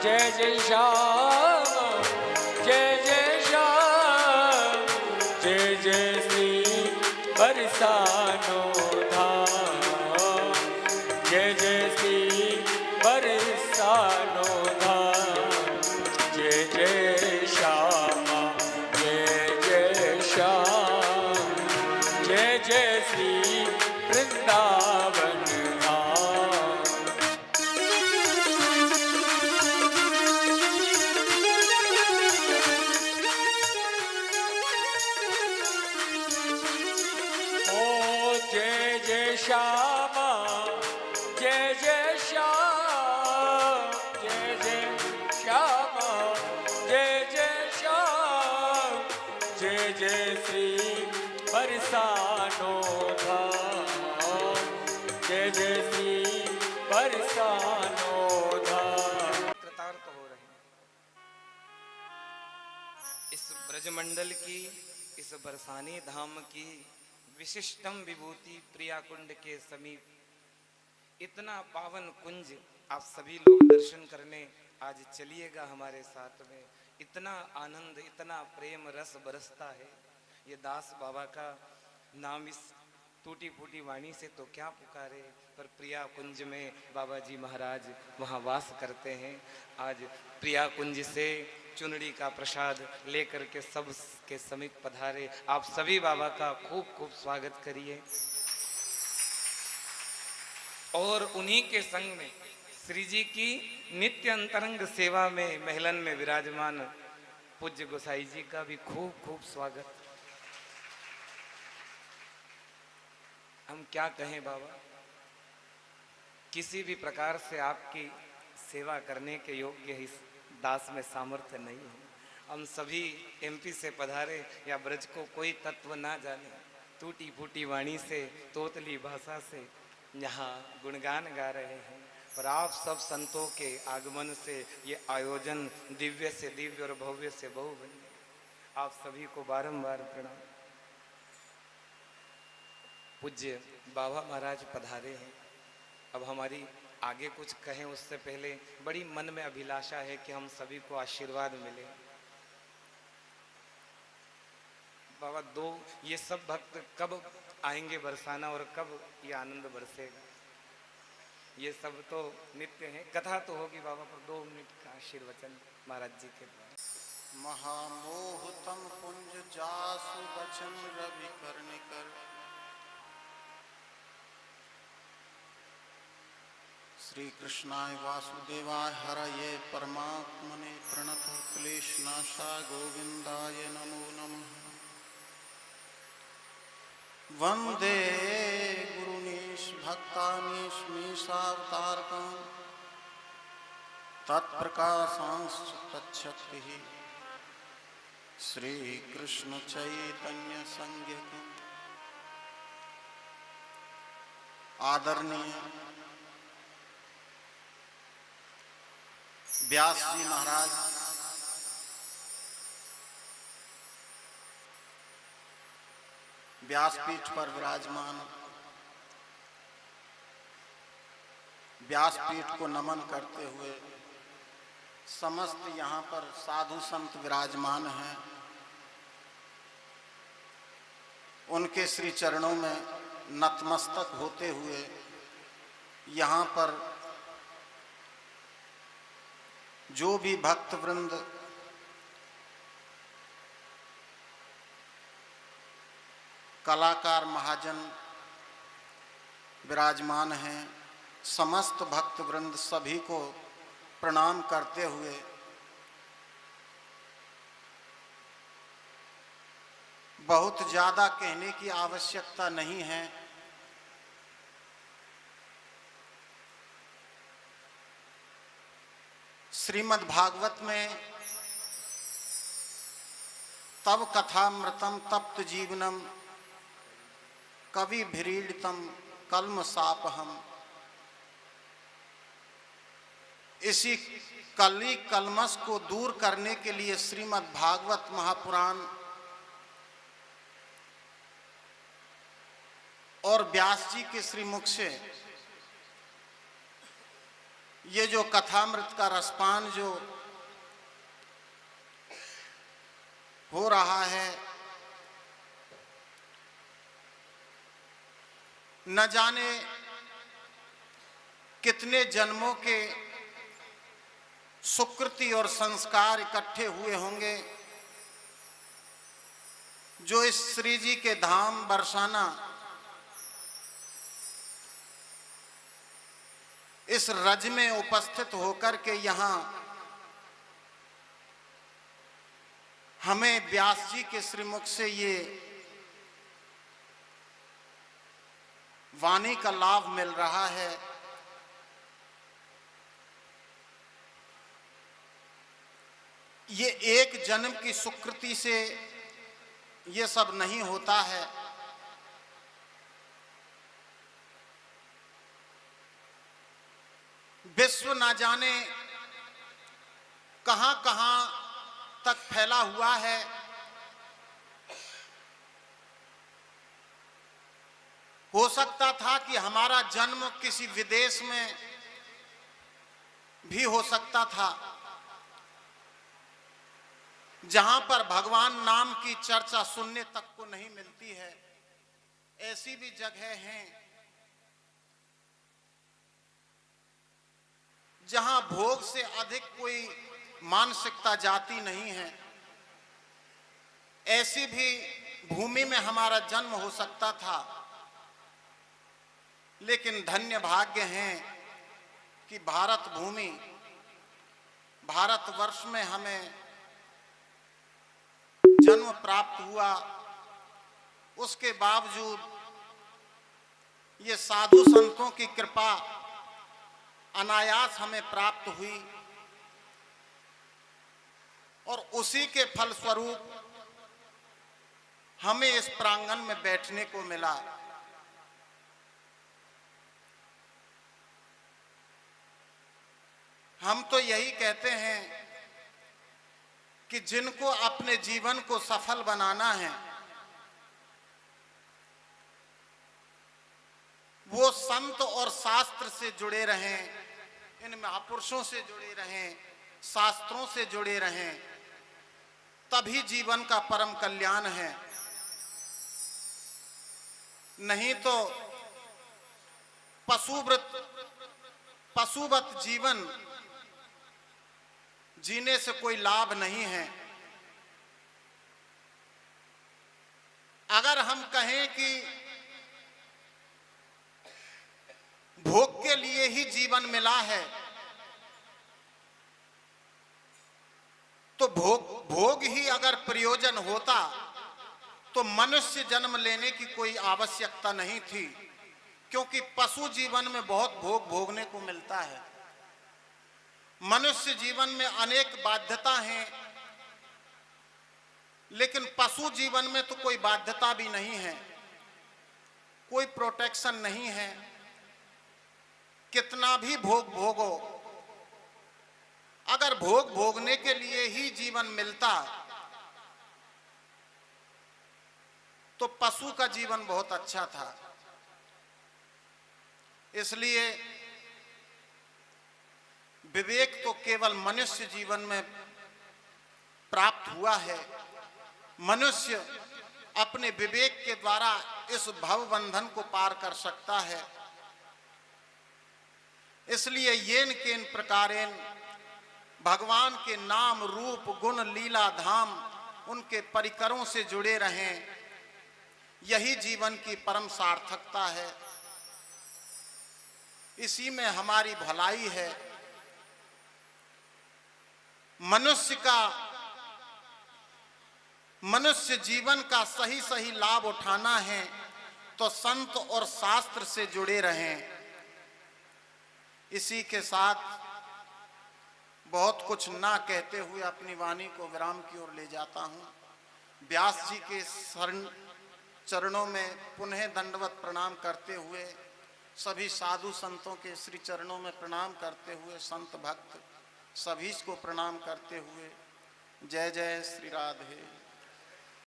जय जय श्याम जय जय श्याम जय जय श्री बरसानो धाम जय जय श्री बरसानो धाम जय जय श्यामा जय जय श्याम जय जय श्री वृंदावन धाम। ओ जय जय श्यामा जय जय श्याम जय जय श्यामा जय जय श्याम जय जय श्री बरसानो धाम जय जय श्री बरसानो धाम। कृतार्थ हो रहे हैं इस ब्रजमंडल की, इस बरसाने धाम की विशिष्टम विभूति प्रिया कुंड के समीप इतना पावन कुंज आप सभी लोग दर्शन करने आज चलिएगा हमारे साथ में। इतना आनंद, इतना प्रेम रस बरसता है। ये दास बाबा का नाम इस टूटी फूटी वाणी से तो क्या पुकारे, पर प्रिया कुंज में बाबा जी महाराज वहाँ वास करते हैं। आज प्रिया कुंज से चुनरी का प्रसाद लेकर के सब के समीप पधारे। आप सभी बाबा का खूब खूब स्वागत करिए। और उन्हीं के संग में श्री जी की नित्य अंतरंग सेवा में महलन में विराजमान पूज्य गोसाई जी का भी खूब खूब स्वागत। हम क्या कहें बाबा, किसी भी प्रकार से आपकी सेवा करने के योग्य इस दास में सामर्थ्य नहीं है। हम सभी एमपी से पधारे या ब्रज को कोई तत्व ना जाने, टूटी फूटी वाणी से, तोतली भाषा से यहाँ गुणगान गा रहे हैं। पर आप सब संतों के आगमन से ये आयोजन दिव्य से दिव्य और भव्य से बहु बन गया। आप सभी को बारंबार प्रणाम। पूज्य बाबा महाराज पधारे हैं। अब हमारी आगे कुछ कहें उससे पहले बड़ी मन में अभिलाषा है कि हम सभी को आशीर्वाद मिले। बाबा ये सब भक्त कब आएंगे बरसाना और कब ये आनंद बरसेगा, ये सब तो नित्य है। कथा तो होगी बाबा, पर 2 मिनट का आशीर्वचन महाराज जी के द्वारा। महामोहतम पुंज जासु बचन रवि कर्णिकर श्री कृष्णाय वासुदेवाय हरये परमात्मने प्रणत क्लेशनाशा गोविंदाय नमो नमः। वंदे गुरुनीश भक्तानीशमीशावतारकां तत्प्रकाशांश्च तच्छक्तिः श्री कृष्ण चैतन्य संज्ञकम्। आदरणीय व्यास जी महाराज, व्यासपीठ पर विराजमान, व्यासपीठ को नमन करते हुए समस्त यहाँ पर साधु संत विराजमान हैं, उनके श्री चरणों में नतमस्तक होते हुए यहाँ पर जो भी भक्त वृंद कलाकार महाजन विराजमान हैं, समस्त भक्त वृंद सभी को प्रणाम करते हुए बहुत ज़्यादा कहने की आवश्यकता नहीं है। श्रीमद् भागवत में तब कथामृतम तप्त जीवनम कवि भिरीडितम कल्म सापहम, इसी कली कलमस को दूर करने के लिए श्रीमद् भागवत महापुराण और व्यास जी के श्रीमुख से ये जो कथामृत का रसपान जो हो रहा है, न जाने कितने जन्मों के सुकृति और संस्कार इकट्ठे हुए होंगे जो इस श्री जी के धाम बरसाना, इस रज में उपस्थित होकर के यहाँ हमें व्यास जी के श्रीमुख से ये वाणी का लाभ मिल रहा है। ये एक जन्म की सुकृति से ये सब नहीं होता है। विश्व ना जाने कहां कहां तक फैला हुआ है। हो सकता था कि हमारा जन्म किसी विदेश में भी हो सकता था, जहां पर भगवान नाम की चर्चा सुनने तक को नहीं मिलती है। ऐसी भी जगह हैं जहां भोग से अधिक कोई मानसिकता जाती नहीं है। ऐसी भी भूमि में हमारा जन्म हो सकता था, लेकिन धन्य भाग्य हैं कि भारत भूमि, भारतवर्ष में हमें जन्म प्राप्त हुआ। उसके बावजूद ये साधु संतों की कृपा अनायास हमें प्राप्त हुई और उसी के फलस्वरूप हमें इस प्रांगण में बैठने को मिला। हम तो यही कहते हैं कि जिनको अपने जीवन को सफल बनाना है वो संत और शास्त्र से जुड़े रहें, इन महापुरुषों से जुड़े रहें, शास्त्रों से जुड़े रहें, तभी जीवन का परम कल्याण है। नहीं तो पशुवत जीवन जीने से कोई लाभ नहीं है। अगर हम कहें कि भोग के लिए ही जीवन मिला है, तो भोग ही अगर प्रयोजन होता तो मनुष्य जन्म लेने की कोई आवश्यकता नहीं थी, क्योंकि पशु जीवन में बहुत भोग भोगने को मिलता है। मनुष्य जीवन में अनेक बाध्यता हैं, लेकिन पशु जीवन में तो कोई बाध्यता भी नहीं है, कोई प्रोटेक्शन नहीं है। कितना भी भोग भोगो, अगर भोग भोगने के लिए ही जीवन मिलता तो पशु का जीवन बहुत अच्छा था। इसलिए विवेक तो केवल मनुष्य जीवन में प्राप्त हुआ है। मनुष्य अपने विवेक के द्वारा इस भव बंधन को पार कर सकता है। इसलिए येन केन प्रकारेण भगवान के नाम रूप गुण लीला धाम उनके परिकरों से जुड़े रहें, यही जीवन की परम सार्थकता है। इसी में हमारी भलाई है। मनुष्य जीवन का सही सही लाभ उठाना है तो संत और शास्त्र से जुड़े रहें। इसी के साथ बहुत कुछ ना कहते हुए अपनी वाणी को विराम की ओर ले जाता हूँ। व्यास जी के शरण चरणों में पुनः दंडवत प्रणाम करते हुए, सभी साधु संतों के श्री चरणों में प्रणाम करते हुए, संत भक्त सभी को प्रणाम करते हुए, जय जय श्री राधे।